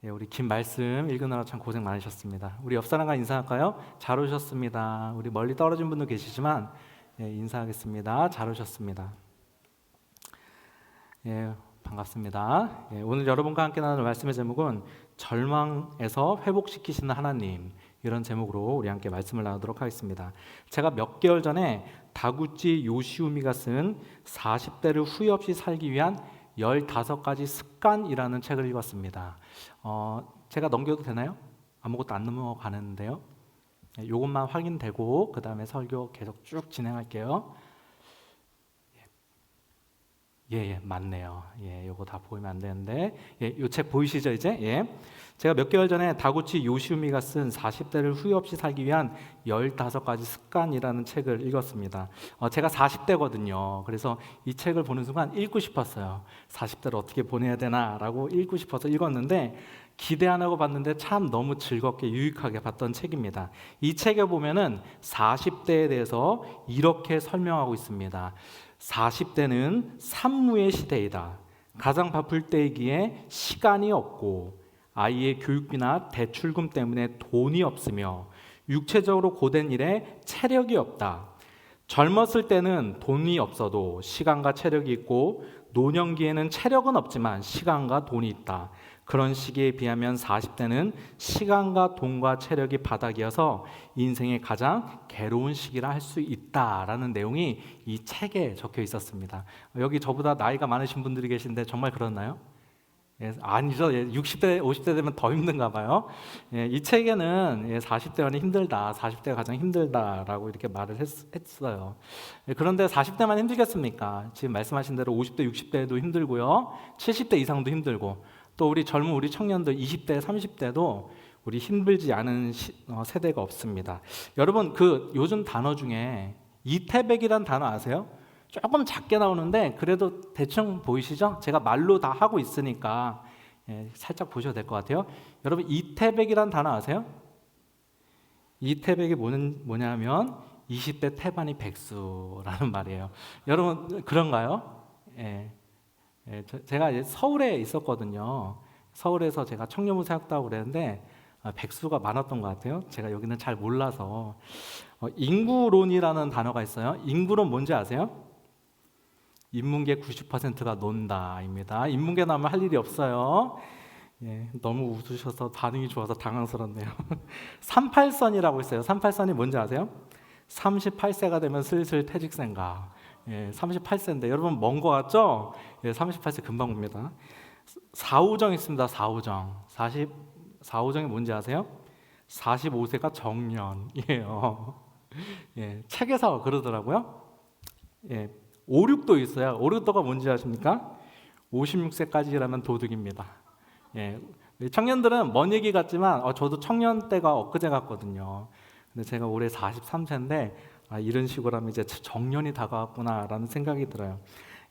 우리 긴 말씀 읽으느라 참 고생 많으셨습니다. 우리 옆 사람과 인사할까요? 잘 오셨습니다. 우리 멀리 떨어진 분도 계시지만 인사하겠습니다. 잘 오셨습니다. 반갑습니다. 오늘 여러분과 함께 나눌 말씀의 제목은 절망에서 회복시키시는 하나님, 이런 제목으로 우리 함께 말씀을 나누도록 하겠습니다. 제가 몇 개월 전에 다구치 요시우미가 쓴 40대를 후회 없이 살기 위한 15가지 습관이라는 책을 읽었습니다. 제가 넘겨도 되나요? 아무것도 안 넘어가는데요. 이것만 확인되고 그 다음에 설교 계속 쭉 진행할게요. 맞네요. 요거 다 보이면 안 되는데, 요 책 보이시죠 이제? 제가 몇 개월 전에 다구치 요시우미가 쓴 40대를 후회 없이 살기 위한 15가지 습관이라는 책을 읽었습니다. 제가 40대거든요. 그래서 이 책을 보는 순간 읽고 싶었어요. 40대를 어떻게 보내야 되나라고 읽고 싶어서 읽었는데 기대 안 하고 봤는데 참 너무 즐겁게 유익하게 봤던 책입니다. 이 책에 보면은 40대에 대해서 이렇게 설명하고 있습니다. 40대는 산무의 시대이다. 가장 바쁠 때이기에 시간이 없고 아이의 교육비나 대출금 때문에 돈이 없으며 육체적으로 고된 일에 체력이 없다. 젊었을 때는 돈이 없어도 시간과 체력이 있고 노년기에는 체력은 없지만 시간과 돈이 있다. 그런 시기에 비하면 40대는 시간과 돈과 체력이 바닥이어서 인생의 가장 괴로운 시기라 할 수 있다라는 내용이 이 책에 적혀 있었습니다. 여기 저보다 나이가 많으신 분들이 계신데 정말 그렇나요? 아니죠. 60대, 50대 되면 더 힘든가 봐요. 이 책에는 40대가 힘들다, 40대가 가장 힘들다라고 이렇게 말을 했어요. 그런데 40대만 힘들겠습니까? 지금 말씀하신 대로 50대, 60대도 힘들고요. 70대 이상도 힘들고 또 우리 젊은 우리 청년들 20대, 30대도 우리 힘들지 않은 세대가 없습니다. 여러분 그 요즘 단어 중에 이태백이란 단어 아세요? 조금 작게 나오는데 그래도 대충 보이시죠? 제가 말로 다 하고 있으니까 살짝 보셔도 될 것 같아요. 여러분 이태백이란 단어 아세요? 이태백이 뭐냐면 20대 태반이 백수라는 말이에요. 여러분 그런가요? 제가 이제 서울에 있었거든요. 서울에서 제가 청년부 사역도 그랬는데 백수가 많았던 것 같아요. 제가 여기는 잘 몰라서. 인구론이라는 단어가 있어요. 인구론 뭔지 아세요? 인문계 90%가 논다입니다. 인문계 나오면 할 일이 없어요. 너무 웃으셔서 반응이 좋아서 당황스럽네요. 38선이라고 있어요. 38선이 뭔지 아세요? 38세가 되면 슬슬 퇴직 생각. 38세인데 여러분 먼 거 같죠? 38세 금방 옵니다. 4호정 있습니다. 4호정. 4호정이 뭔지 아세요? 45세가 정년이에요. 책에서 그러더라고요. 5, 6도 있어요. 5, 6도가 뭔지 아십니까? 56세까지라면 도둑입니다. 청년들은 먼 얘기 같지만 저도 청년 때가 엊그제 같거든요. 근데 제가 올해 43세인데 이런 식으로 하면 이제 정년이 다가왔구나라는 생각이 들어요.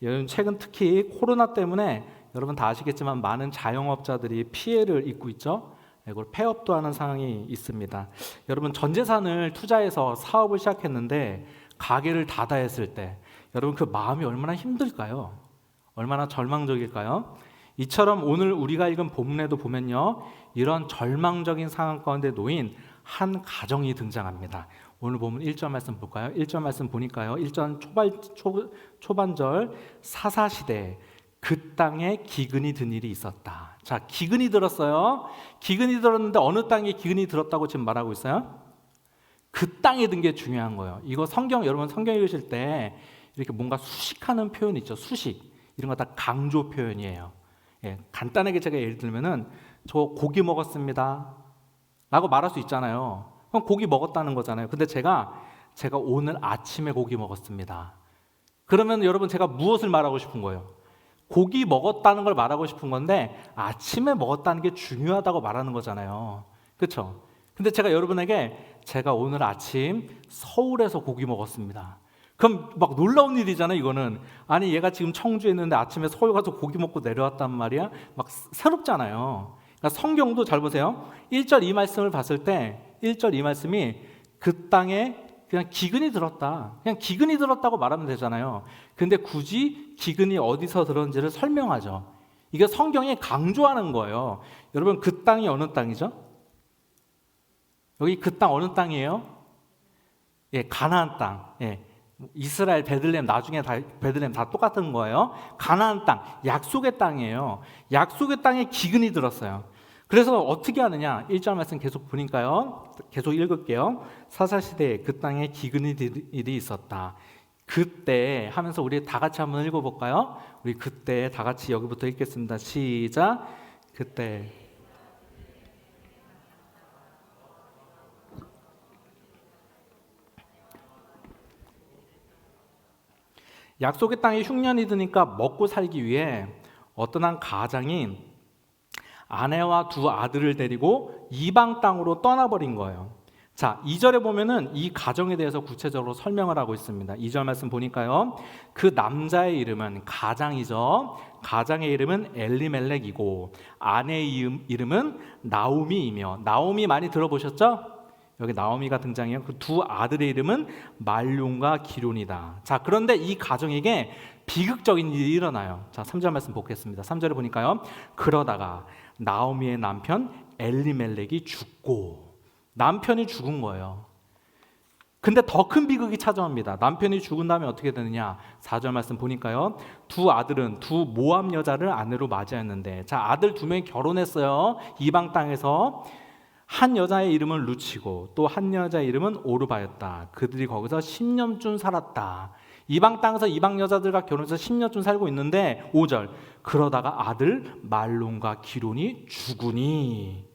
요즘 최근 특히 코로나 때문에 여러분 다 아시겠지만 많은 자영업자들이 피해를 입고 있죠. 이걸 폐업도 하는 상황이 있습니다. 여러분 전 재산을 투자해서 사업을 시작했는데 가게를 닫아야 했을 때 여러분 그 마음이 얼마나 힘들까요? 얼마나 절망적일까요? 이처럼 오늘 우리가 읽은 본문에도 보면요, 이런 절망적인 상황 가운데 놓인 한 가정이 등장합니다. 오늘 보면 1절 말씀 볼까요? 1절 말씀 보니까요, 1절 초반절 사사시대 그 땅에 기근이 든 일이 있었다. 자, 기근이 들었어요. 기근이 들었는데 어느 땅에 기근이 들었다고 지금 말하고 있어요? 그 땅에 든 게 중요한 거예요. 이거 여러분 성경 읽으실 때 이렇게 뭔가 수식하는 표현 있죠. 수식. 이런 거 다 강조 표현이에요. 간단하게 제가 예를 들면은 저 고기 먹었습니다 라고 말할 수 있잖아요. 그럼 고기 먹었다는 거잖아요. 근데 제가 오늘 아침에 고기 먹었습니다. 그러면 여러분 제가 무엇을 말하고 싶은 거예요? 고기 먹었다는 걸 말하고 싶은 건데 아침에 먹었다는 게 중요하다고 말하는 거잖아요. 그렇죠? 근데 제가 여러분에게 제가 오늘 아침 서울에서 고기 먹었습니다. 그럼 막 놀라운 일이잖아요. 이거는 아니 얘가 지금 청주에 있는데 아침에 서울 가서 고기 먹고 내려왔단 말이야. 막 새롭잖아요. 그러니까 성경도 잘 보세요. 1절 이 말씀을 봤을 때 1절 이 말씀이 그 땅에 그냥 기근이 들었다. 그냥 기근이 들었다고 말하면 되잖아요. 근데 굳이 기근이 어디서 들었는지를 설명하죠. 이게 성경이 강조하는 거예요. 여러분 그 땅이 어느 땅이죠? 여기 그 땅 어느 땅이에요? 예, 가나안 땅. 예. 이스라엘 베들레헴 나중에 베들레헴 다 똑같은 거예요. 가나안 땅, 약속의 땅이에요. 약속의 땅에 기근이 들었어요. 그래서 어떻게 하느냐? 1절 말씀 계속 보니까요. 계속 읽을게요. 사사시대에 그 땅에 기근이 일이 있었다. 그때 하면서 우리 다 같이 한번 읽어볼까요? 우리 그때 다 같이 여기부터 읽겠습니다. 시작. 그때. 약속의 땅에 흉년이 드니까 먹고 살기 위해 어떤 한 가장이 아내와 두 아들을 데리고 이방 땅으로 떠나버린 거예요. 자, 2절에 보면은 이 가정에 대해서 구체적으로 설명을 하고 있습니다. 2절 말씀 보니까요. 그 남자의 이름은 가장이죠. 가장의 이름은 엘리멜렉이고 아내의 이름은 나오미이며, 나오미 많이 들어보셨죠? 여기 나오미가 등장해요. 그 두 아들의 이름은 말론과 기론이다. 자, 그런데 이 가정에게 비극적인 일이 일어나요. 자, 3절 말씀 보겠습니다. 3절에 보니까요. 그러다가 나오미의 남편 엘리멜렉이 죽고, 남편이 죽은 거예요. 근데 더 큰 비극이 찾아옵니다. 남편이 죽은 다음에 어떻게 되느냐? 4절 말씀 보니까요. 두 아들은 두 모압 여자를 아내로 맞이했는데, 자, 아들 두 명이 결혼했어요. 이방 땅에서. 한 여자의 이름은 루치고 또 한 여자의 이름은 오르바였다. 그들이 거기서 10년쯤 살았다. 이방 땅에서 이방 여자들과 결혼해서 10년쯤 살고 있는데 5절 그러다가 아들 말론과 기론이 죽으니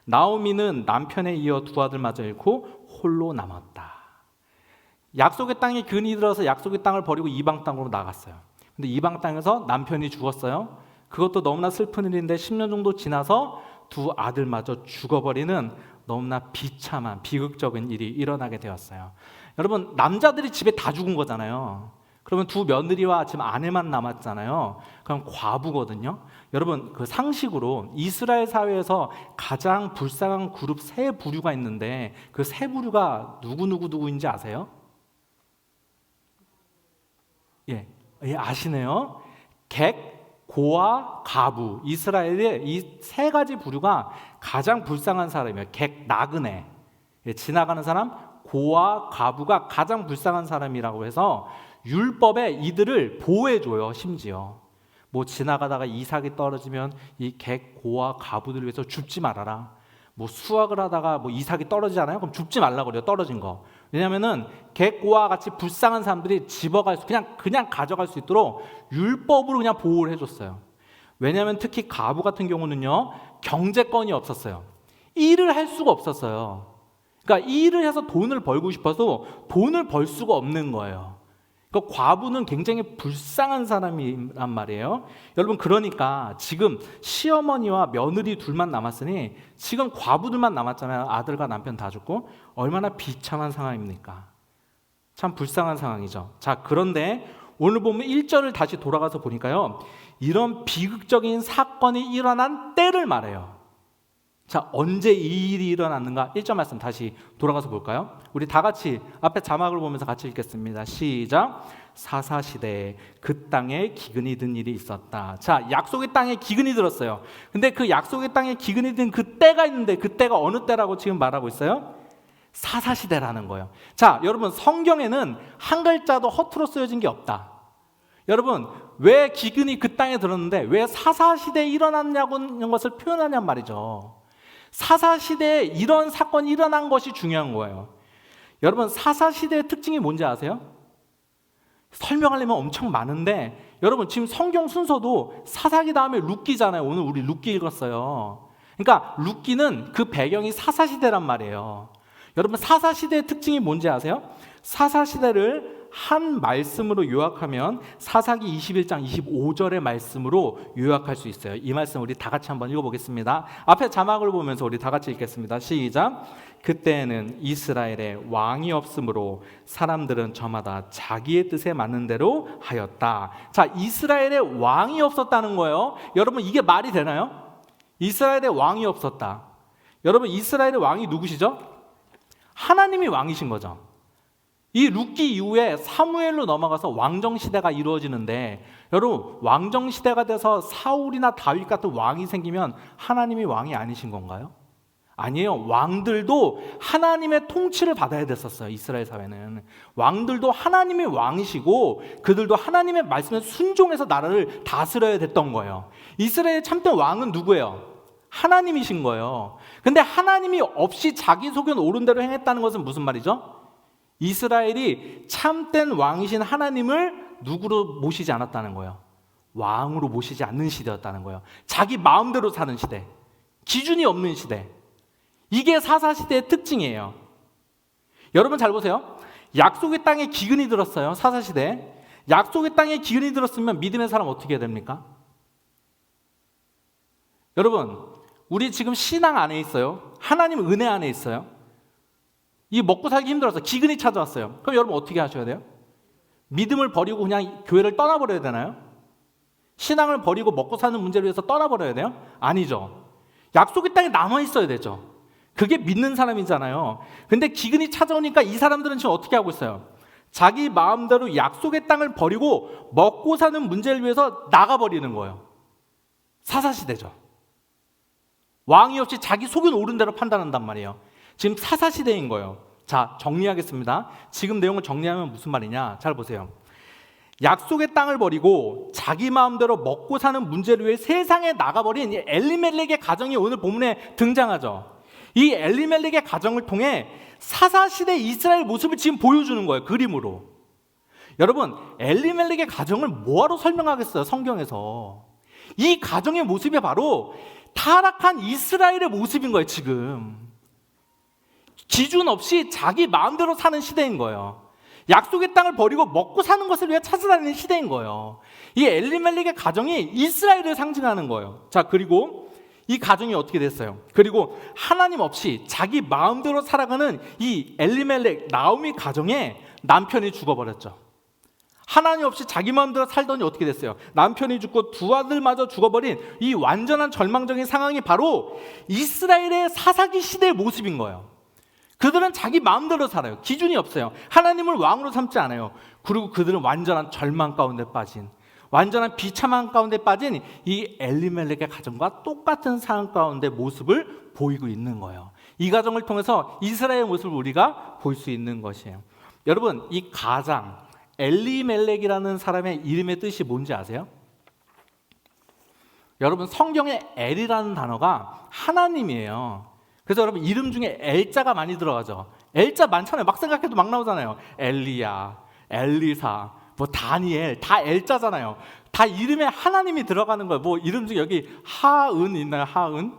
나오미는 남편에 이어 두 아들마저 잃고 홀로 남았다. 약속의 땅에 근이 들어서 약속의 땅을 버리고 이방 땅으로 나갔어요. 근데 이방 땅에서 남편이 죽었어요. 그것도 너무나 슬픈 일인데 10년 정도 지나서 두 아들마저 죽어버리는 너무나 비참한 비극적인 일이 일어나게 되었어요. 여러분, 남자들이 집에 다 죽은 거잖아요. 그러면 두 며느리와 지금 아내만 남았잖아요. 그럼 과부거든요. 여러분, 그 상식으로 이스라엘 사회에서 가장 불쌍한 그룹 세 부류가 있는데 그 세 부류가 누구인지 아세요? 예, 아시네요. 객, 고아, 가부. 이스라엘의 이 세 가지 부류가 가장 불쌍한 사람이에요. 객, 나그네, 지나가는 사람, 고아, 가부가 가장 불쌍한 사람이라고 해서 율법에 이들을 보호해줘요. 심지어 뭐 지나가다가 이삭이 떨어지면 이 객, 고아, 가부들을 위해서 줍지 말아라. 뭐 수확을 하다가 뭐 이삭이 떨어지잖아요. 그럼 줍지 말라고 그래요. 떨어진 거. 왜냐하면은 객, 고아와 같이 불쌍한 사람들이 집어갈 수, 그냥 가져갈 수 있도록 율법으로 그냥 보호를 해줬어요. 왜냐하면 특히 가부 같은 경우는요, 경제권이 없었어요. 일을 할 수가 없었어요. 그러니까 일을 해서 돈을 벌고 싶어서 돈을 벌 수가 없는 거예요. 그러니까 과부는 굉장히 불쌍한 사람이란 말이에요. 여러분, 그러니까 지금 시어머니와 며느리 둘만 남았으니 지금 과부들만 남았잖아요. 아들과 남편 다 죽고. 얼마나 비참한 상황입니까? 참 불쌍한 상황이죠. 자, 그런데 오늘 보면 1절을 다시 돌아가서 보니까요, 이런 비극적인 사건이 일어난 때를 말해요. 자, 언제 이 일이 일어났는가? 1절 말씀 다시 돌아가서 볼까요? 우리 다 같이 앞에 자막을 보면서 같이 읽겠습니다. 시작. 사사시대에 그 땅에 기근이 든 일이 있었다. 자, 약속의 땅에 기근이 들었어요. 근데 그 약속의 땅에 기근이 든 그 때가 있는데 그 때가 어느 때라고 지금 말하고 있어요? 사사시대라는 거예요. 자, 여러분, 성경에는 한 글자도 허투루 쓰여진 게 없다. 여러분, 왜 기근이 그 땅에 들었는데 왜 사사시대에 일어났냐는 것을 표현하냔 말이죠. 사사시대에 이런 사건이 일어난 것이 중요한 거예요. 여러분, 사사시대의 특징이 뭔지 아세요? 설명하려면 엄청 많은데 여러분, 지금 성경 순서도 사사기 다음에 룻기잖아요. 오늘 우리 룻기 읽었어요. 그러니까 룻기는 그 배경이 사사시대란 말이에요. 여러분, 사사시대의 특징이 뭔지 아세요? 사사시대를 한 말씀으로 요약하면 사사기 21장 25절의 말씀으로 요약할 수 있어요. 이 말씀 우리 다 같이 한번 읽어보겠습니다. 앞에 자막을 보면서 우리 다 같이 읽겠습니다. 시작. 그때는 이스라엘에 왕이 없으므로 사람들은 저마다 자기의 뜻에 맞는 대로 하였다. 자, 이스라엘에 왕이 없었다는 거예요. 여러분, 이게 말이 되나요? 이스라엘에 왕이 없었다. 여러분, 이스라엘의 왕이 누구시죠? 하나님이 왕이신 거죠. 이 룻기 이후에 사무엘로 넘어가서 왕정 시대가 이루어지는데, 여러분 왕정 시대가 돼서 사울이나 다윗 같은 왕이 생기면 하나님이 왕이 아니신 건가요? 아니에요. 왕들도 하나님의 통치를 받아야 됐었어요. 이스라엘 사회는 왕들도 하나님의 왕이시고 그들도 하나님의 말씀에 순종해서 나라를 다스려야 됐던 거예요. 이스라엘의 참된 왕은 누구예요? 하나님이신 거예요. 근데 하나님이 없이 자기 속은 옳은 대로 행했다는 것은 무슨 말이죠? 이스라엘이 참된 왕이신 하나님을 누구로 모시지 않았다는 거예요. 왕으로 모시지 않는 시대였다는 거예요. 자기 마음대로 사는 시대, 기준이 없는 시대. 이게 사사시대의 특징이에요. 여러분 잘 보세요. 약속의 땅에 기근이 들었어요. 사사시대. 약속의 땅에 기근이 들었으면 믿음의 사람 어떻게 해야 됩니까? 여러분, 우리 지금 신앙 안에 있어요. 하나님 은혜 안에 있어요. 이 먹고 살기 힘들어서 기근이 찾아왔어요. 그럼 여러분 어떻게 하셔야 돼요? 믿음을 버리고 그냥 교회를 떠나버려야 되나요? 신앙을 버리고 먹고 사는 문제를 위해서 떠나버려야 돼요? 아니죠. 약속의 땅에 남아있어야 되죠. 그게 믿는 사람이잖아요. 근데 기근이 찾아오니까 이 사람들은 지금 어떻게 하고 있어요? 자기 마음대로 약속의 땅을 버리고 먹고 사는 문제를 위해서 나가버리는 거예요. 사사시대죠. 왕이 없이 자기 속은 옳은 대로 판단한단 말이에요. 지금 사사시대인 거예요. 자, 정리하겠습니다. 지금 내용을 정리하면 무슨 말이냐? 잘 보세요. 약속의 땅을 버리고 자기 마음대로 먹고 사는 문제를 위해 세상에 나가버린 이 엘리멜렉의 가정이 오늘 본문에 등장하죠. 이 엘리멜렉의 가정을 통해 사사시대 이스라엘 모습을 지금 보여주는 거예요. 그림으로. 여러분, 엘리멜렉의 가정을 뭐하러 설명하겠어요? 성경에서. 이 가정의 모습이 바로 타락한 이스라엘의 모습인 거예요. 지금. 기준 없이 자기 마음대로 사는 시대인 거예요. 약속의 땅을 버리고 먹고 사는 것을 위해 찾아다니는 시대인 거예요. 이 엘리멜렉의 가정이 이스라엘을 상징하는 거예요. 자, 그리고 이 가정이 어떻게 됐어요? 그리고 하나님 없이 자기 마음대로 살아가는 이 엘리멜렉 나오미 가정에 남편이 죽어버렸죠. 하나님 없이 자기 마음대로 살더니 어떻게 됐어요? 남편이 죽고 두 아들마저 죽어버린 이 완전한 절망적인 상황이 바로 이스라엘의 사사기 시대의 모습인 거예요. 그들은 자기 마음대로 살아요. 기준이 없어요. 하나님을 왕으로 삼지 않아요. 그리고 그들은 완전한 절망 가운데 빠진, 완전한 비참한 가운데 빠진 이 엘리멜렉의 가정과 똑같은 상황 가운데 모습을 보이고 있는 거예요. 이 가정을 통해서 이스라엘의 모습을 우리가 볼 수 있는 것이에요. 여러분, 이 가장 엘리멜렉이라는 사람의 이름의 뜻이 뭔지 아세요? 여러분, 성경에 엘이라는 단어가 하나님이에요. 그래서 여러분 이름 중에 엘자가 많이 들어가죠. 엘자 많잖아요. 막 생각해도 막 나오잖아요. 엘리야, 엘리사, 뭐 다니엘, 다 엘자잖아요. 다 이름에 하나님이 들어가는 거예요. 뭐 이름 중에 여기 하은 있나요? 하은?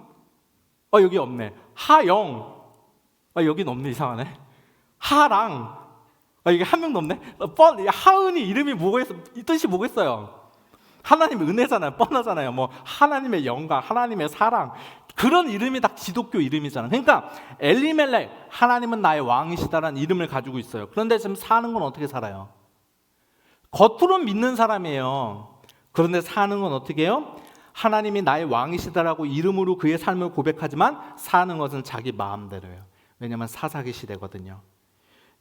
여기 없네. 하영. 여긴 없네. 이상하네. 하랑. 이게 한 명도 없네. 하은이 이름이 뭐겠어? 이 뜻이 뭐겠어요? 하나님의 은혜잖아요. 뻔하잖아요. 뭐 하나님의 영광, 하나님의 사랑. 그런 이름이 다 기독교 이름이잖아요. 그러니까 엘리멜렉, 하나님은 나의 왕이시다라는 이름을 가지고 있어요. 그런데 지금 사는 건 어떻게 살아요? 겉으로는 믿는 사람이에요. 그런데 사는 건 어떻게 해요? 하나님이 나의 왕이시다라고 이름으로 그의 삶을 고백하지만 사는 것은 자기 마음대로예요. 왜냐하면 사사기 시대거든요.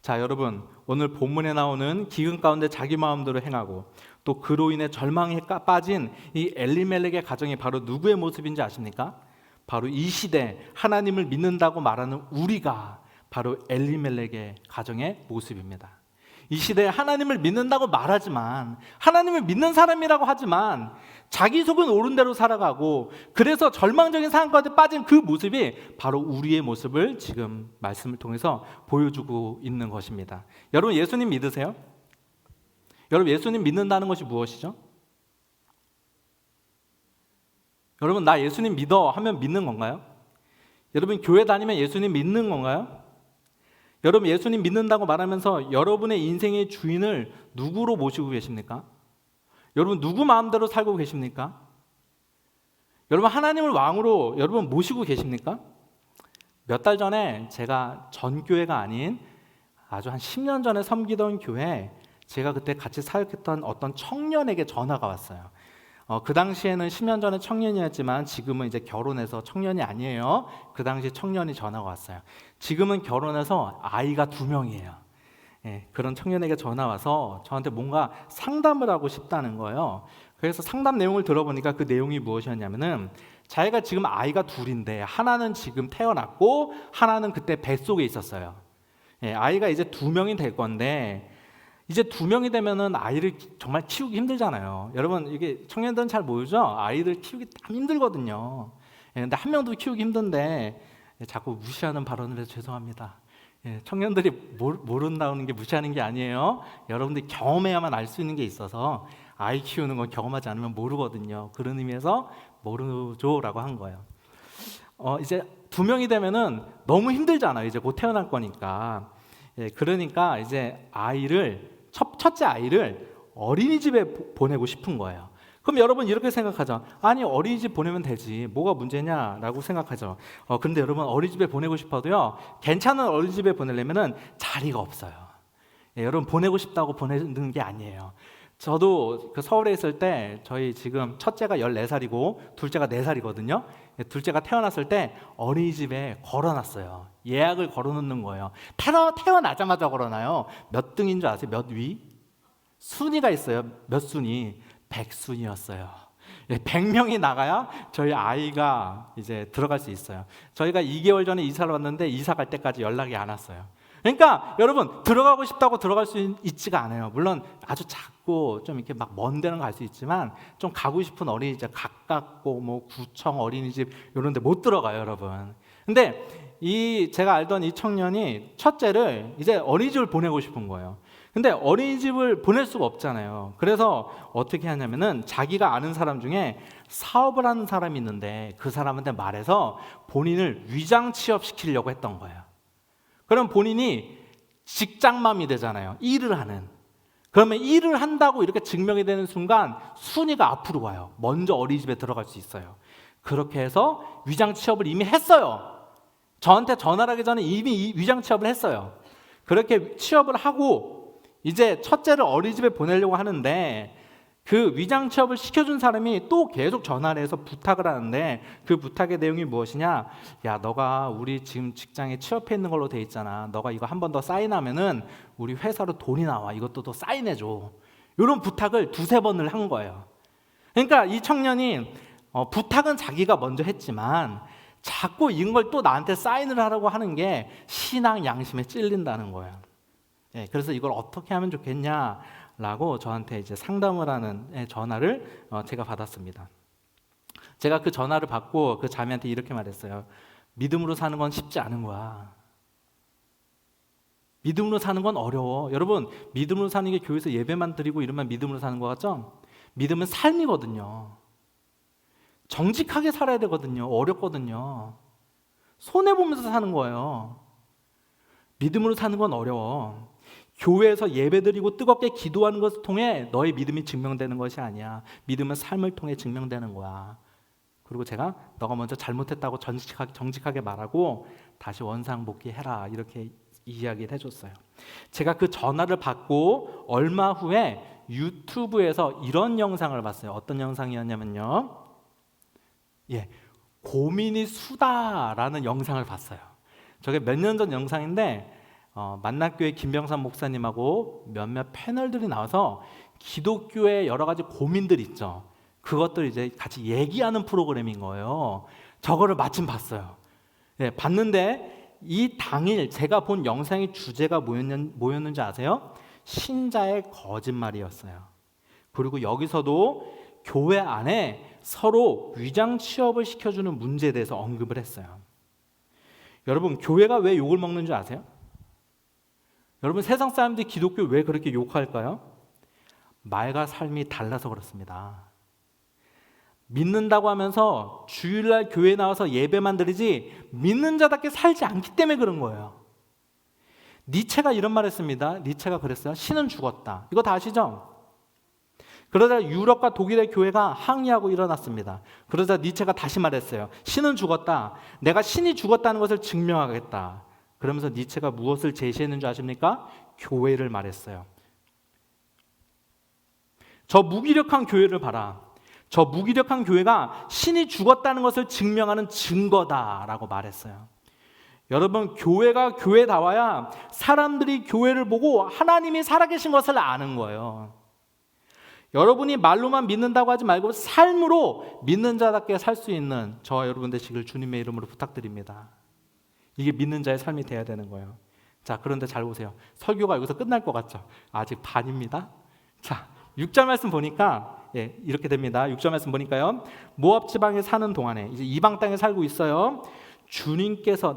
자, 여러분, 오늘 본문에 나오는 기근 가운데 자기 마음대로 행하고 또 그로 인해 절망에 빠진 이 엘리멜렉의 가정이 바로 누구의 모습인지 아십니까? 바로 이 시대 하나님을 믿는다고 말하는 우리가 바로 엘리멜렉의 가정의 모습입니다. 이 시대에 하나님을 믿는다고 말하지만, 하나님을 믿는 사람이라고 하지만 자기 속은 옳은 대로 살아가고 그래서 절망적인 상황 가운데 빠진 그 모습이 바로 우리의 모습을 지금 말씀을 통해서 보여주고 있는 것입니다. 여러분, 예수님 믿으세요? 여러분, 예수님 믿는다는 것이 무엇이죠? 여러분, 나 예수님 믿어 하면 믿는 건가요? 여러분, 교회 다니면 예수님 믿는 건가요? 여러분, 예수님 믿는다고 말하면서 여러분의 인생의 주인을 누구로 모시고 계십니까? 여러분, 누구 마음대로 살고 계십니까? 여러분, 하나님을 왕으로 여러분 모시고 계십니까? 몇 달 전에 제가 전 교회가 아닌 아주 한 10년 전에 섬기던 교회, 제가 그때 같이 사역했던 어떤 청년에게 전화가 왔어요. 그 당시에는 10년 전에 청년이었지만 지금은 이제 결혼해서 청년이 아니에요. 그 당시 청년이 전화가 왔어요. 지금은 결혼해서 아이가 2명이에요. 그런 청년에게 전화 와서 저한테 뭔가 상담을 하고 싶다는 거예요. 그래서 상담 내용을 들어보니까 그 내용이 무엇이었냐면은 자기가 지금 아이가 둘인데 하나는 지금 태어났고 하나는 그때 뱃속에 있었어요. 아이가 이제 2명이 될 건데 이제 2명이 되면은 아이를 정말 키우기 힘들잖아요. 여러분 이게 청년들은 잘 모르죠? 아이들 키우기 참 힘들거든요. 근데 한 명도 키우기 힘든데 자꾸 무시하는 발언을 해서 죄송합니다. 청년들이 모른다는 게 무시하는 게 아니에요. 여러분들이 경험해야만 알 수 있는 게 있어서 아이 키우는 건 경험하지 않으면 모르거든요. 그런 의미에서 모르죠라고 한 거예요. 이제 2명이 되면은 너무 힘들잖아요. 이제 곧 태어날 거니까. 그러니까 이제 첫째 아이를 어린이집에 보내고 싶은 거예요. 그럼 여러분 이렇게 생각하죠. 아니 어린이집 보내면 되지. 뭐가 문제냐라고 생각하죠. 그런데 여러분 어린이집에 보내고 싶어도요. 괜찮은 어린이집에 보내려면은 자리가 없어요. 여러분 보내고 싶다고 보내는 게 아니에요. 저도 그 서울에 있을 때 저희 지금 첫째가 14살이고 둘째가 4살이거든요. 둘째가 태어났을 때 어린이집에 걸어놨어요. 예약을 걸어놓는 거예요. 태어나자마자 걸어놔요. 몇 등인 줄 아세요? 몇 위? 순위가 있어요. 몇 순위? 100순위였어요. 100명이 나가야 저희 아이가 이제 들어갈 수 있어요. 저희가 2개월 전에 이사를 왔는데 이사 갈 때까지 연락이 안 왔어요. 그러니까 여러분 들어가고 싶다고 들어갈 수 있지가 않아요. 물론 아주 작고 좀 이렇게 막 먼 데는 갈 수 있지만 좀 가고 싶은 어린이집 가깝고 뭐 구청 어린이집 이런 데 못 들어가요, 여러분. 근데 제가 알던 이 청년이 첫째를 이제 어린이집을 보내고 싶은 거예요. 근데 어린이집을 보낼 수가 없잖아요. 그래서 어떻게 하냐면은 자기가 아는 사람 중에 사업을 하는 사람이 있는데 그 사람한테 말해서 본인을 위장 취업시키려고 했던 거예요. 그럼 본인이 직장맘이 되잖아요. 일을 하는. 그러면 일을 한다고 이렇게 증명이 되는 순간 순위가 앞으로 와요. 먼저 어린이집에 들어갈 수 있어요. 그렇게 해서 위장 취업을 이미 했어요. 저한테 전화를 하기 전에 이미 위장 취업을 했어요. 그렇게 취업을 하고 이제 첫째를 어린이집에 보내려고 하는데 그 위장 취업을 시켜준 사람이 또 계속 전화를 해서 부탁을 하는데 그 부탁의 내용이 무엇이냐? 야, 너가 우리 지금 직장에 취업해 있는 걸로 돼 있잖아. 너가 이거 한 번 더 사인하면은 우리 회사로 돈이 나와. 이것도 또 사인해줘. 이런 부탁을 2-3번을 한 거예요. 그러니까 이 청년이 부탁은 자기가 먼저 했지만 자꾸 이걸 또 나한테 사인을 하라고 하는 게 신앙 양심에 찔린다는 거예요. 그래서 이걸 어떻게 하면 좋겠냐라고 저한테 이제 상담을 하는 전화를 제가 받았습니다. 제가 그 전화를 받고 그 자매한테 이렇게 말했어요. 믿음으로 사는 건 쉽지 않은 거야. 믿음으로 사는 건 어려워. 여러분, 믿음으로 사는 게 교회에서 예배만 드리고 이러면 믿음으로 사는 거 같죠? 믿음은 삶이거든요. 정직하게 살아야 되거든요. 어렵거든요. 손해보면서 사는 거예요. 믿음으로 사는 건 어려워. 교회에서 예배드리고 뜨겁게 기도하는 것을 통해 너의 믿음이 증명되는 것이 아니야. 믿음은 삶을 통해 증명되는 거야. 그리고 제가 너가 먼저 잘못했다고 정직하게 말하고 다시 원상복귀해라 이렇게 이야기를 해줬어요. 제가 그 전화를 받고 얼마 후에 유튜브에서 이런 영상을 봤어요. 어떤 영상이었냐면요. 고민이 수다라는 영상을 봤어요. 저게 몇 년 전 영상인데 만납교회 김병삼 목사님하고 몇몇 패널들이 나와서 기독교의 여러 가지 고민들 있죠. 그것들 이제 같이 얘기하는 프로그램인 거예요. 저거를 마침 봤어요. 봤는데 이 당일 제가 본 영상의 주제가 뭐였는지 아세요? 신자의 거짓말이었어요. 그리고 여기서도 교회 안에 서로 위장 취업을 시켜주는 문제에 대해서 언급을 했어요. 여러분, 교회가 왜 욕을 먹는 줄 아세요? 여러분, 세상 사람들이 기독교 왜 그렇게 욕할까요? 말과 삶이 달라서 그렇습니다. 믿는다고 하면서 주일날 교회에 나와서 예배만 드리지 믿는 자답게 살지 않기 때문에 그런 거예요. 니체가 이런 말 했습니다. 니체가 그랬어요. 신은 죽었다. 이거 다 아시죠? 그러자 유럽과 독일의 교회가 항의하고 일어났습니다. 그러자 니체가 다시 말했어요. 신은 죽었다. 내가 신이 죽었다는 것을 증명하겠다. 그러면서 니체가 무엇을 제시했는 줄 아십니까? 교회를 말했어요. 저 무기력한 교회를 봐라. 저 무기력한 교회가 신이 죽었다는 것을 증명하는 증거다라고 말했어요. 여러분, 교회가 교회다워야 사람들이 교회를 보고 하나님이 살아계신 것을 아는 거예요. 여러분이 말로만 믿는다고 하지 말고 삶으로 믿는 자답게 살 수 있는 저와 여러분 되시길 주님의 이름으로 부탁드립니다. 이게 믿는 자의 삶이 돼야 되는 거예요. 자, 그런데 잘 보세요. 설교가 여기서 끝날 것 같죠? 아직 반입니다. 자, 6절 말씀 보니까 이렇게 됩니다. 6절 말씀 보니까요. 모압 지방에 사는 동안에 이제 이방 땅에 살고 있어요.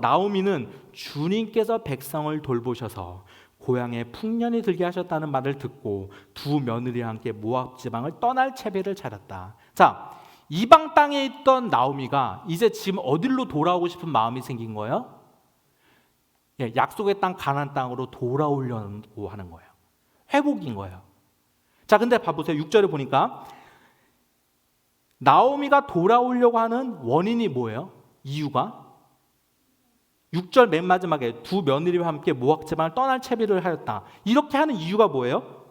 나오미는 주님께서 백성을 돌보셔서 고향에 풍년이 들게 하셨다는 말을 듣고 두 며느리와 함께 모압 지방을 떠날 채비를 차렸다. 자, 이방 땅에 있던 나오미가 이제 지금 어디로 돌아오고 싶은 마음이 생긴 거예요? 약속의 땅 가나안 땅으로 돌아오려고 하는 거예요. 회복인 거예요. 자, 근데 봐보세요. 6절에 보니까 나오미가 돌아오려고 하는 원인이 뭐예요? 이유가? 6절 맨 마지막에 두 며느리와 함께 모압 지방을 떠날 채비를 하였다. 이렇게 하는 이유가 뭐예요?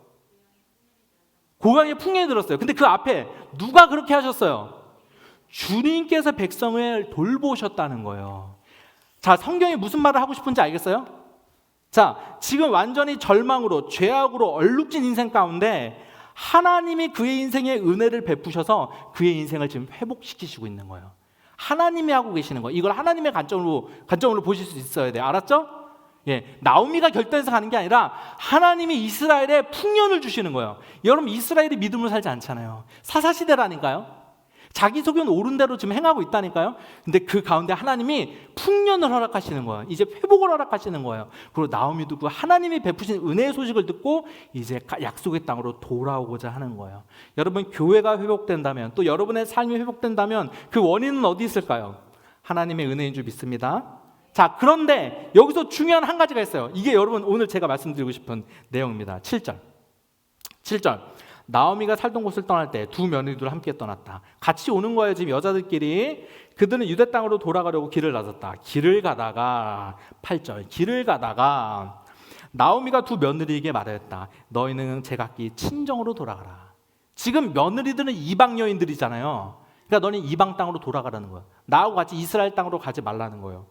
고향에 풍년이 들었어요. 근데 그 앞에 누가 그렇게 하셨어요? 주님께서 백성을 돌보셨다는 거예요. 자, 성경이 무슨 말을 하고 싶은지 알겠어요? 자, 지금 완전히 절망으로 죄악으로 얼룩진 인생 가운데 하나님이 그의 인생에 은혜를 베푸셔서 그의 인생을 지금 회복시키시고 있는 거예요. 하나님이 하고 계시는 거예요. 이걸 하나님의 관점으로 보실 수 있어야 돼요. 알았죠? 나오미가 결단해서 가는 게 아니라 하나님이 이스라엘에 풍년을 주시는 거예요. 여러분, 이스라엘이 믿음으로 살지 않잖아요. 사사시대라니까요. 자기 속에는 옳은 대로 지금 행하고 있다니까요. 근데 그 가운데 하나님이 풍년을 허락하시는 거예요. 이제 회복을 허락하시는 거예요. 그리고 나오미도 그 하나님이 베푸신 은혜의 소식을 듣고 이제 약속의 땅으로 돌아오고자 하는 거예요. 여러분, 교회가 회복된다면, 또 여러분의 삶이 회복된다면 그 원인은 어디 있을까요? 하나님의 은혜인 줄 믿습니다. 자, 그런데 여기서 중요한 한 가지가 있어요. 이게 여러분 오늘 제가 말씀드리고 싶은 내용입니다. 7절. 나오미가 살던 곳을 떠날 때 두 며느리들 함께 떠났다. 같이 오는 거예요. 지금 여자들끼리. 그들은 유대 땅으로 돌아가려고 길을 나섰다. 길을 가다가 8절. 길을 가다가 나오미가 두 며느리에게 말하였다. 너희는 제각기 친정으로 돌아가라. 지금 며느리들은 이방 여인들이잖아요. 그러니까 너는 이방 땅으로 돌아가라는 거야. 나하고 같이 이스라엘 땅으로 가지 말라는 거예요.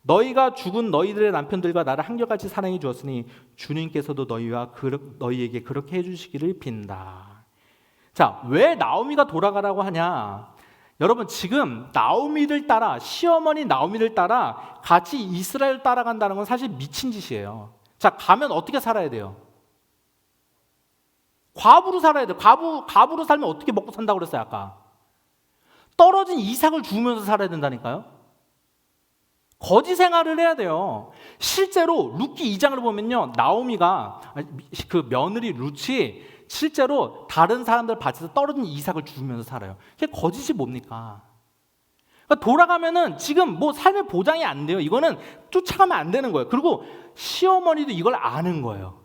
너희가 죽은 너희들의 남편들과 나를 한결같이 사랑해 주었으니 주님께서도 너희에게 그렇게 해주시기를 빈다. 자, 왜 나오미가 돌아가라고 하냐? 여러분, 지금 나오미를 따라, 시어머니 나오미를 따라 같이 이스라엘 따라간다는 건 사실 미친 짓이에요. 자, 가면 어떻게 살아야 돼요? 과부로 살아야 돼요. 과부로 살면 어떻게 먹고 산다고 그랬어요, 아까? 떨어진 이삭을 주우면서 살아야 된다니까요. 거지 생활을 해야 돼요. 실제로 룻기 2장을 보면요, 나오미가 그 며느리 룻이 실제로 다른 사람들 밭에서 떨어진 이삭을 주우면서 살아요. 그게 거짓이 뭡니까? 그러니까 돌아가면은 지금 뭐 삶의 보장이 안 돼요. 이거는 쫓아가면 안 되는 거예요. 그리고 시어머니도 이걸 아는 거예요.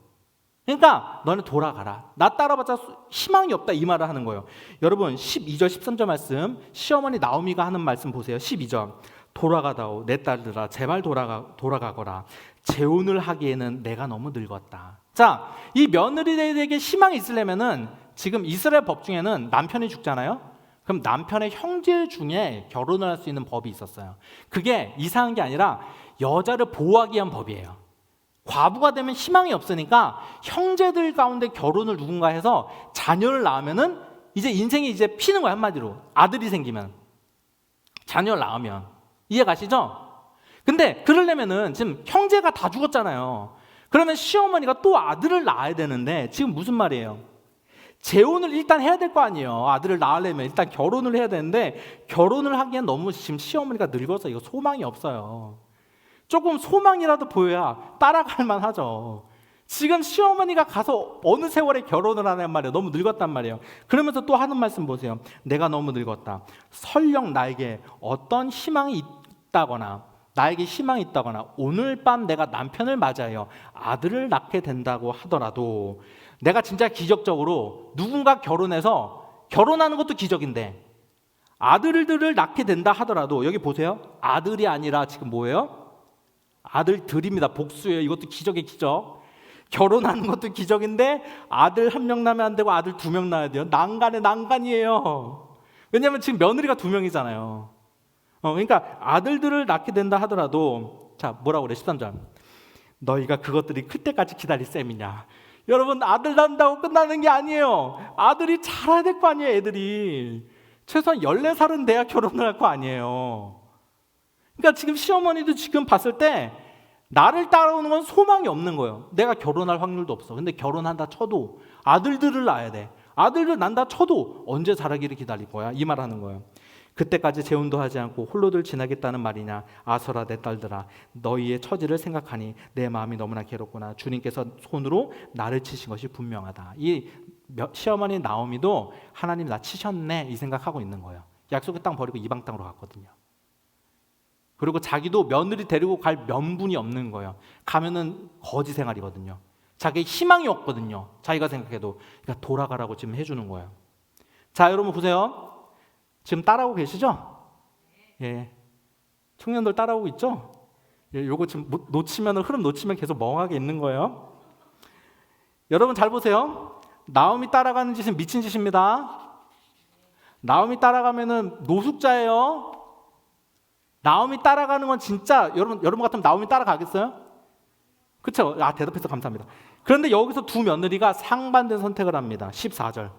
그러니까 너는 돌아가라. 나 따라봤자 희망이 없다, 이 말을 하는 거예요. 여러분, 12절 13절 말씀, 시어머니 나오미가 하는 말씀 보세요. 12절. 돌아가다오 내 딸들아, 제발 돌아가거라. 재혼을 하기에는 내가 너무 늙었다. 자, 이 며느리들에게 희망이 있으려면은 지금 이스라엘 법 중에는 남편이 죽잖아요. 그럼 남편의 형제 중에 결혼을 할 수 있는 법이 있었어요. 그게 이상한 게 아니라 여자를 보호하기 위한 법이에요. 과부가 되면 희망이 없으니까 형제들 가운데 결혼을 누군가 해서 자녀를 낳으면은 이제 인생이 이제 피는 거야. 한마디로 아들이 생기면, 자녀를 낳으면. 이해 가시죠? 근데 그러려면은 지금 형제가 다 죽었잖아요. 그러면 시어머니가 또 아들을 낳아야 되는데 지금 무슨 말이에요? 재혼을 일단 해야 될 거 아니에요. 아들을 낳으려면 일단 결혼을 해야 되는데 결혼을 하기엔 너무 지금 시어머니가 늙어서 이거 소망이 없어요. 조금 소망이라도 보여야 따라갈 만하죠. 지금 시어머니가 가서 어느 세월에 결혼을 하냔 말이에요. 너무 늙었단 말이에요. 그러면서 또 하는 말씀 보세요. 내가 너무 늙었다. 설령 나에게 어떤 희망이 있다거나 나에게 희망이 있다거나 오늘 밤 내가 남편을 맞이하여 아들을 낳게 된다고 하더라도 내가 진짜 기적적으로 누군가 결혼해서, 결혼하는 것도 기적인데 아들들을 낳게 된다 하더라도, 여기 보세요. 아들이 아니라 지금 뭐예요? 아들들입니다. 복수예요. 이것도 기적의 기적. 결혼하는 것도 기적인데 아들 1명 낳으면 안 되고 아들 2명 낳아야 돼요. 난간에 난간이에요. 왜냐하면 지금 며느리가 2명이잖아요. 그러니까 아들들을 낳게 된다 하더라도 자 뭐라고 그래 13절 너희가 그것들이 클 때까지 기다릴 셈이냐. 여러분 아들 낳는다고 끝나는 게 아니에요. 아들이 자라야 될 거 아니에요. 애들이 최소한 14살은 돼야 결혼을 할 거 아니에요. 그러니까 지금 시어머니도 지금 봤을 때 나를 따라오는 건 소망이 없는 거예요. 내가 결혼할 확률도 없어. 근데 결혼한다 쳐도 아들들을 낳아야 돼. 아들들 낳는다 쳐도 언제 자라기를 기다릴 거야. 이 말하는 거예요. 그때까지 재혼도 하지 않고 홀로들 지나겠다는 말이냐. 아서라 내 딸들아 너희의 처지를 생각하니 내 마음이 너무나 괴롭구나. 주님께서 손으로 나를 치신 것이 분명하다. 이 시어머니 나오미도 하나님 나 치셨네 이 생각하고 있는 거예요. 약속의 땅 버리고 이방 땅으로 갔거든요. 그리고 자기도 며느리 데리고 갈 명분이 없는 거예요. 가면은 거지 생활이거든요. 자기의 희망이 없거든요. 자기가 생각해도. 그러니까 돌아가라고 지금 해주는 거예요. 자 여러분 보세요. 지금 따라오고 계시죠? 예, 청년들 따라오고 있죠? 예, 요거 지금 놓치면 흐름 놓치면 계속 멍하게 있는 거예요. 여러분 잘 보세요. 나오미 따라가는 짓은 미친 짓입니다. 나오미 따라가면은 노숙자예요. 나오미 따라가는 건 진짜 여러분 같으면 나오미 따라가겠어요? 그렇죠? 대답해서 감사합니다. 그런데 여기서 두 며느리가 상반된 선택을 합니다. 14절.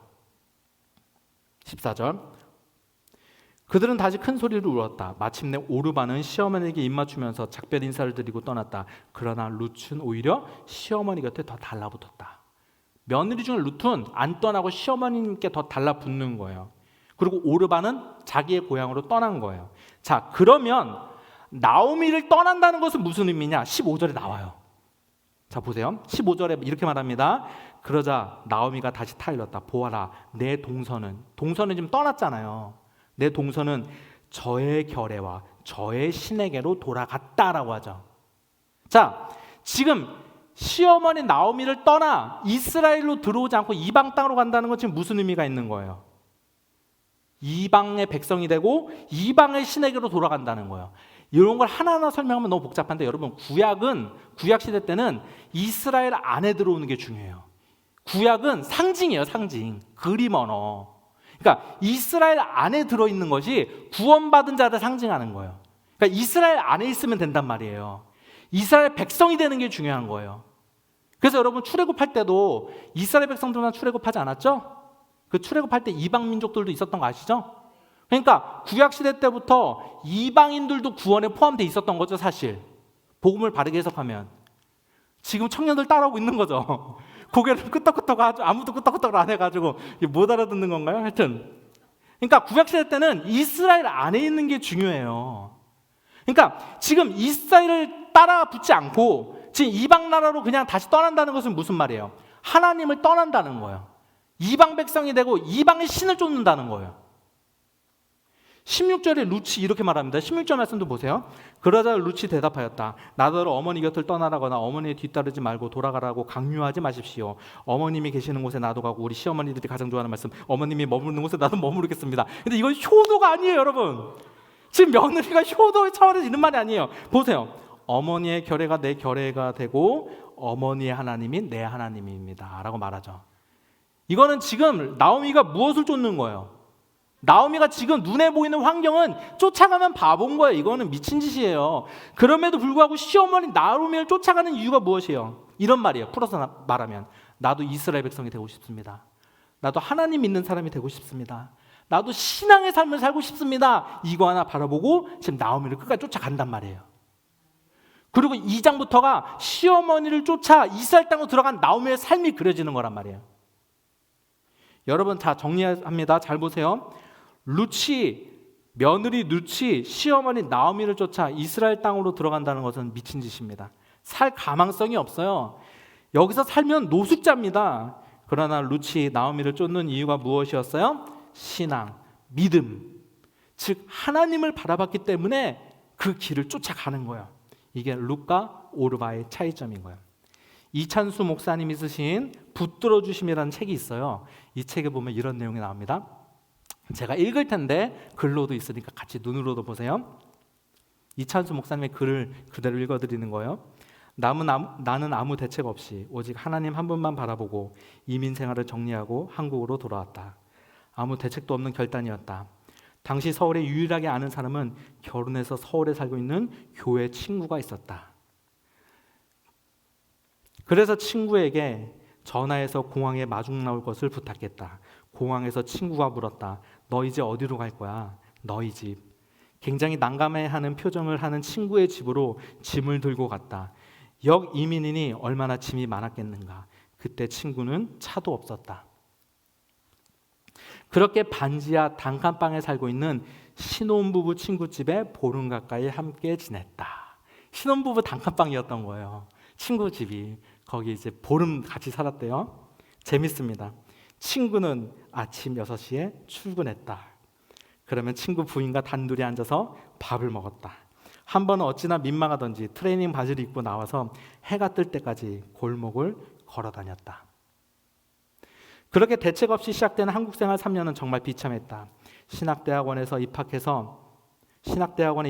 그들은 다시 큰 소리로 울었다. 마침내 오르바는 시어머니에게 입맞추면서 작별 인사를 드리고 떠났다. 그러나 룻은 오히려 시어머니 곁에 더 달라붙었다. 며느리 중에 룻은 안 떠나고 시어머니께 더 달라붙는 거예요. 그리고 오르바는 자기의 고향으로 떠난 거예요. 자, 그러면 나오미를 떠난다는 것은 무슨 의미냐? 15절에 나와요. 자, 보세요. 15절에 이렇게 말합니다. 그러자 나오미가 다시 타일렀다. 보아라, 내 동서는 지금 떠났잖아요. 내 동서는 저의 결애와 저의 신에게로 돌아갔다라고 하죠. 자, 지금 시어머니 나오미를 떠나 이스라엘로 들어오지 않고 이방 땅으로 간다는 건 지금 무슨 의미가 있는 거예요? 이방의 백성이 되고 이방의 신에게로 돌아간다는 거예요. 이런 걸 하나하나 설명하면 너무 복잡한데 여러분 구약 시대 때는 이스라엘 안에 들어오는 게 중요해요. 구약은 상징이에요. 상징. 그림 언어. 그러니까 이스라엘 안에 들어있는 것이 구원받은 자를 상징하는 거예요. 그러니까 이스라엘 안에 있으면 된단 말이에요. 이스라엘 백성이 되는 게 중요한 거예요. 그래서 여러분 출애굽할 때도 이스라엘 백성들만 출애굽하지 않았죠? 그 출애굽할 때 이방 민족들도 있었던 거 아시죠? 그러니까 구약 시대 때부터 이방인들도 구원에 포함되어 있었던 거죠, 사실. 복음을 바르게 해석하면. 지금 청년들 따라오고 있는 거죠. 고개를 끄덕끄덕 하죠. 아무도 끄덕끄덕을 안 해가지고 못 알아듣는 건가요? 하여튼. 그러니까 구약 시대 때는 이스라엘 안에 있는 게 중요해요. 그러니까 지금 이스라엘을 따라 붙지 않고 지금 이방 나라로 그냥 다시 떠난다는 것은 무슨 말이에요? 하나님을 떠난다는 거예요. 이방 백성이 되고 이방의 신을 쫓는다는 거예요. 16절에 룻이 이렇게 말합니다. 16절 말씀도 보세요. 그러자 룻이 대답하였다. 나더러 어머니 곁을 떠나라거나 어머니에 뒤따르지 말고 돌아가라고 강요하지 마십시오. 어머님이 계시는 곳에 나도 가고 우리 시어머니들이 가장 좋아하는 말씀 어머님이 머무르는 곳에 나도 머무르겠습니다. 근데 이건 효도가 아니에요, 여러분. 지금 며느리가 효도의 차원에서 이런 말이 아니에요. 보세요. 어머니의 결례가 내 결례가 되고 어머니의 하나님이 내 하나님입니다 라고 말하죠. 이거는 지금 나오미가 무엇을 쫓는 거예요? 나오미가 지금 눈에 보이는 환경은 쫓아가면 바본 거예요. 이거는 미친 짓이에요. 그럼에도 불구하고 시어머니 나오미를 쫓아가는 이유가 무엇이에요? 이런 말이에요. 풀어서 말하면 나도 이스라엘 백성이 되고 싶습니다. 나도 하나님 믿는 사람이 되고 싶습니다. 나도 신앙의 삶을 살고 싶습니다. 이거 하나 바라보고 지금 나오미를 끝까지 쫓아간단 말이에요. 그리고 2장부터가 시어머니를 쫓아 이스라엘 땅으로 들어간 나오미의 삶이 그려지는 거란 말이에요. 여러분 다 정리합니다. 잘 보세요. 며느리 룻이 시어머니 나오미를 쫓아 이스라엘 땅으로 들어간다는 것은 미친 짓입니다. 살 가망성이 없어요. 여기서 살면 노숙자입니다. 그러나 룻이 나오미를 쫓는 이유가 무엇이었어요? 신앙, 믿음. 즉 하나님을 바라봤기 때문에 그 길을 쫓아가는 거예요. 이게 룻과 오르바의 차이점인 거예요. 이찬수 목사님이 쓰신 붙들어 주심이라는 책이 있어요. 이 책에 보면 이런 내용이 나옵니다. 제가 읽을 텐데 글로도 있으니까 같이 눈으로도 보세요. 이찬수 목사님의 글을 그대로 읽어드리는 거예요. 나는 아무 대책 없이 오직 하나님 한 분만 바라보고 이민 생활을 정리하고 한국으로 돌아왔다. 아무 대책도 없는 결단이었다. 당시 서울에 유일하게 아는 사람은 결혼해서 서울에 살고 있는 교회 친구가 있었다. 그래서 친구에게 전화해서 공항에 마중 나올 것을 부탁했다. 공항에서 친구가 물었다. 너 이제 어디로 갈 거야? 너희 집. 굉장히 난감해하는 표정을 하는 친구의 집으로 짐을 들고 갔다. 역 이민이니 얼마나 짐이 많았겠는가. 그때 친구는 차도 없었다. 그렇게 반지하 단칸방에 살고 있는 신혼부부 친구집에 보름 가까이 함께 지냈다. 신혼부부 단칸방이었던 거예요. 친구 집이. 거기 이제 보름 같이 살았대요. 재밌습니다. 친구는 아침 6시에 출근했다. 그러면 친구 부인과 단둘이 앉아서 밥을 먹었다. 한 번은 어찌나 민망하던지 트레이닝 바지를 입고 나와서 해가 뜰 때까지 골목을 걸어 다녔다. 그렇게 대책 없이 시작된 한국생활 3년은 정말 비참했다. 신학대학원에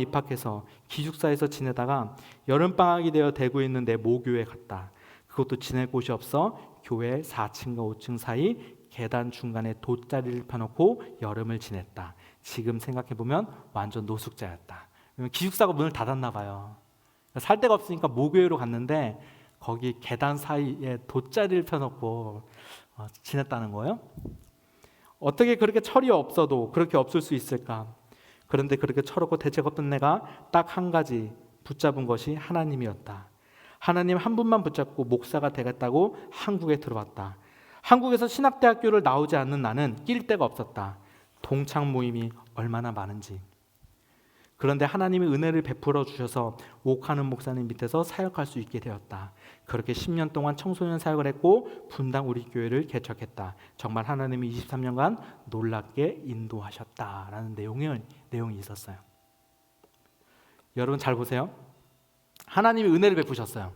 입학해서 기숙사에서 지내다가 여름방학이 되어 대구에 있는 내 모교에 갔다. 그것도 지낼 곳이 없어 교회 4층과 5층 사이 계단 중간에 돗자리를 펴놓고 여름을 지냈다. 지금 생각해보면 완전 노숙자였다. 기숙사가 문을 닫았나 봐요. 살 데가 없으니까 모교회로 갔는데 거기 계단 사이에 돗자리를 펴놓고 지냈다는 거예요. 어떻게 그렇게 철이 없어도 그렇게 없을 수 있을까? 그런데 그렇게 철없고 대책 없던 내가 딱 한 가지 붙잡은 것이 하나님이었다. 하나님 한 분만 붙잡고 목사가 되겠다고 한국에 들어왔다. 한국에서 신학대학교를 나오지 않는 나는 낄 데가 없었다. 동창 모임이 얼마나 많은지. 그런데 하나님이 은혜를 베풀어 주셔서 옥하는 목사님 밑에서 사역할 수 있게 되었다. 그렇게 10년 동안 청소년 사역을 했고 분당 우리 교회를 개척했다. 정말 하나님이 23년간 놀랍게 인도하셨다라는 내용이 있었어요. 여러분 잘 보세요. 하나님이 은혜를 베푸셨어요.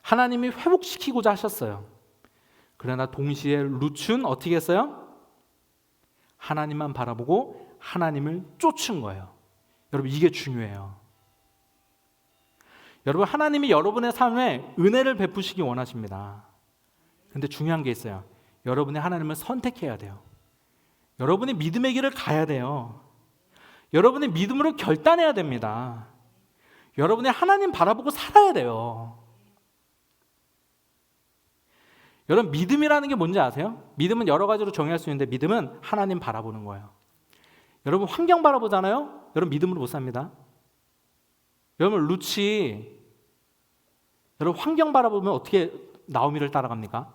하나님이 회복시키고자 하셨어요. 그러나 동시에 룻은 어떻게 했어요? 하나님만 바라보고 하나님을 쫓은 거예요. 여러분 이게 중요해요. 여러분 하나님이 여러분의 삶에 은혜를 베푸시기 원하십니다. 그런데 중요한 게 있어요. 여러분이 하나님을 선택해야 돼요. 여러분이 믿음의 길을 가야 돼요. 여러분이 믿음으로 결단해야 됩니다. 여러분이 하나님 바라보고 살아야 돼요. 여러분 믿음이라는 게 뭔지 아세요? 믿음은 여러 가지로 정의할 수 있는데 믿음은 하나님 바라보는 거예요. 여러분 환경 바라보잖아요? 여러분 믿음으로 못 삽니다. 여러분 룻이 여러분 환경 바라보면 어떻게 나오미를 따라갑니까?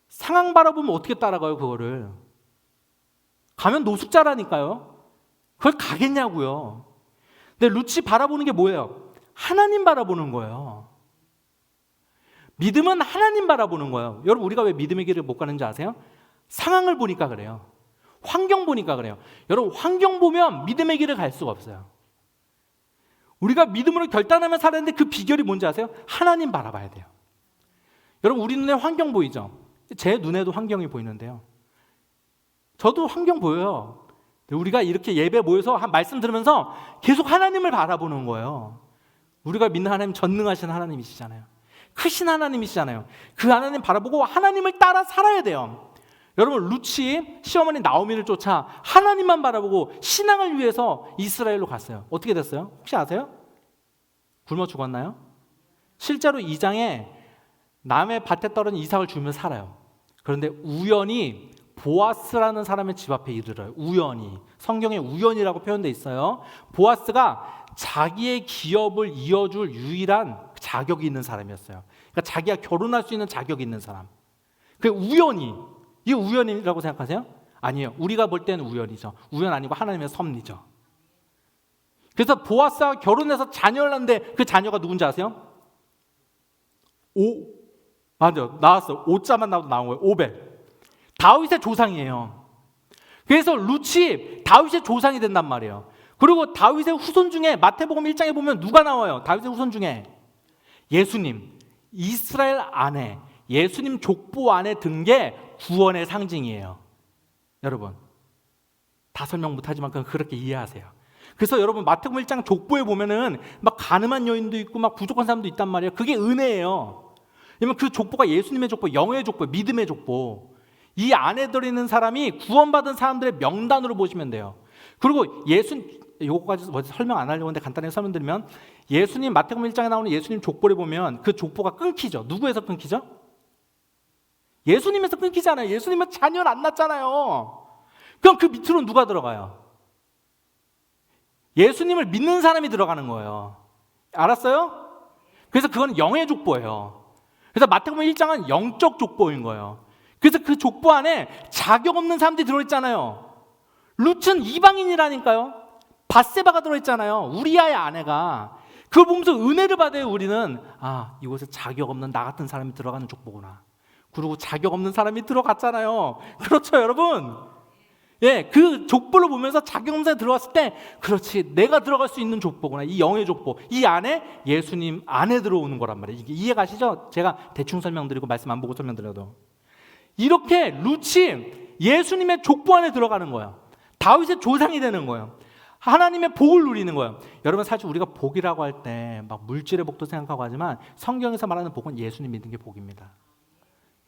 상황 바라보면 어떻게 따라가요 그거를? 가면 노숙자라니까요. 그걸 가겠냐고요. 근데 룻이 바라보는 게 뭐예요? 하나님 바라보는 거예요. 믿음은 하나님 바라보는 거예요. 여러분 우리가 왜 믿음의 길을 못 가는지 아세요? 상황을 보니까 그래요. 환경 보니까 그래요. 여러분 환경 보면 믿음의 길을 갈 수가 없어요. 우리가 믿음으로 결단하면 살았는데 그 비결이 뭔지 아세요? 하나님 바라봐야 돼요. 여러분 우리 눈에 환경 보이죠? 제 눈에도 환경이 보이는데요. 저도 환경 보여요. 우리가 이렇게 예배 모여서 말씀 들으면서 계속 하나님을 바라보는 거예요. 우리가 믿는 하나님 전능하신 하나님이시잖아요. 크신 하나님이시잖아요. 그 하나님 바라보고 하나님을 따라 살아야 돼요. 여러분 룻이 시어머니 나오미를 쫓아 하나님만 바라보고 신앙을 위해서 이스라엘로 갔어요. 어떻게 됐어요? 혹시 아세요? 굶어 죽었나요? 실제로 2장에 남의 밭에 떨어진 이삭을 주면 살아요. 그런데 우연히 보아스라는 사람의 집 앞에 이르러요. 우연히. 성경에 우연이라고 표현되어 있어요. 보아스가 자기의 기업을 이어줄 유일한 자격이 있는 사람이었어요. 그러니까 자기가 결혼할 수 있는 자격이 있는 사람. 그게 우연히. 이게 우연이라고 생각하세요? 아니에요. 우리가 볼 때는 우연이죠. 우연 아니고 하나님의 섭리죠. 그래서 보아스가 결혼해서 자녀를 낳는데 그 자녀가 누군지 아세요? 맞아요. 나왔어. 오자만 나와도 나온 거예요. 오벨. 다윗의 조상이에요. 그래서 룻이 다윗의 조상이 된단 말이에요. 그리고 다윗의 후손 중에 마태복음 1장에 보면 누가 나와요? 다윗의 후손 중에 예수님, 이스라엘 안에 예수님 족보 안에 든 게 구원의 상징이에요. 여러분 다 설명 못하지만 그렇게 이해하세요. 그래서 여러분 마태복음 1장 족보에 보면은 막 가늠한 여인도 있고 막 부족한 사람도 있단 말이에요. 그게 은혜예요. 왜냐면 그 족보가 예수님의 족보, 영의 족보, 믿음의 족보. 이 안에 들어있는 사람이 구원받은 사람들의 명단으로 보시면 돼요. 그리고 요거까지 설명 안 하려고 하는데 간단하게 설명드리면, 예수님 마태복음 1장에 나오는 예수님 족보를 보면 그 족보가 끊기죠. 누구에서 끊기죠? 예수님에서 끊기잖아요. 예수님은 자녀를 안 낳았잖아요. 그럼 그 밑으로 누가 들어가요? 예수님을 믿는 사람이 들어가는 거예요. 알았어요? 그래서 그건 영의 족보예요. 그래서 마태복음 1장은 영적 족보인 거예요. 그래서 그 족보 안에 자격 없는 사람들이 들어있잖아요. 룻은 이방인이라니까요. 밧세바가 들어있잖아요. 우리아의 아내가. 그걸 보면서 은혜를 받아요. 우리는 이곳에 자격 없는 나 같은 사람이 들어가는 족보구나. 그리고 자격 없는 사람이 들어갔잖아요. 그렇죠, 여러분? 예, 그 족보를 보면서 자격 없는 사람이 들어갔을 때, 그렇지, 내가 들어갈 수 있는 족보구나. 이 영의 족보. 이 안에 예수님 안에 들어오는 거란 말이에요. 이게 이해가시죠? 제가 대충 설명드리고 말씀 안 보고 설명드려도. 이렇게 룻이 예수님의 족보 안에 들어가는 거예요. 다윗의 조상이 되는 거예요. 하나님의 복을 누리는 거예요. 여러분, 사실 우리가 복이라고 할 때 막 물질의 복도 생각하고 하지만 성경에서 말하는 복은 예수님 믿는 게 복입니다.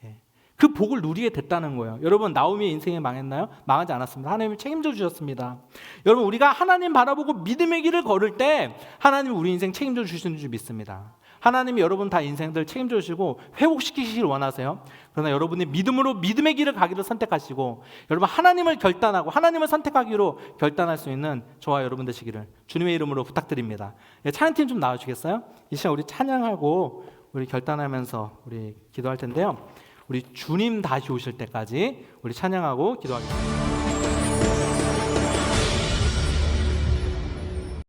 예. 그 복을 누리게 됐다는 거예요. 여러분, 나오미의 인생이 망했나요? 망하지 않았습니다. 하나님이 책임져 주셨습니다. 여러분, 우리가 하나님 바라보고 믿음의 길을 걸을 때 하나님이 우리 인생 책임져 주시는 줄 믿습니다. 하나님이 여러분 다 인생들 책임져 주시고 회복시키시길 원하세요. 그러나 여러분이 믿음으로 믿음의 길을 가기로 선택하시고, 여러분 하나님을 결단하고 하나님을 선택하기로 결단할 수 있는 저와 여러분 되시기를 주님의 이름으로 부탁드립니다. 찬양팀 좀 나와주시겠어요? 이 시간 우리 찬양하고 우리 결단하면서 우리 기도할 텐데요. 우리 주님 다시 오실 때까지 우리 찬양하고 기도하겠습니다.